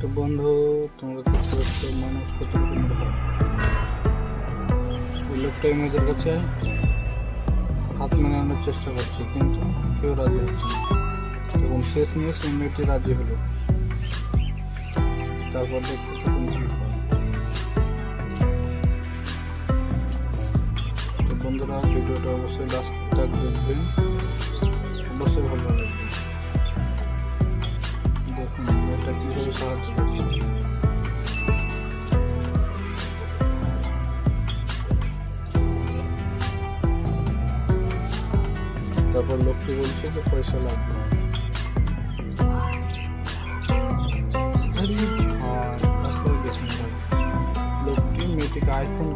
তো বন্ধু, তোমরা দেখতে পাচ্ছ মানুষ কত রকম হয়। ওই লোকটা এই মেয়েদের কাছে হাত মেলানোর চেষ্টা করছে, কিন্তু কেউ রাজি হচ্ছে না। এবং শেষ নিয়ে সেই মেয়েটি রাজি হলো। তারপর দেখতে থাকুন কি হয়। তো বন্ধুরা, ভিডিওটা অবশ্যই লাস্ট তক দেখবেন, অবশ্যই ভালো লাগবে। দেখুন মেয়েটা কীভাবে সাহায্য করছে। তারপর লোকটি বলছে যে পয়সা লাগবে। লোকটি মেয়েটিকে আইফোন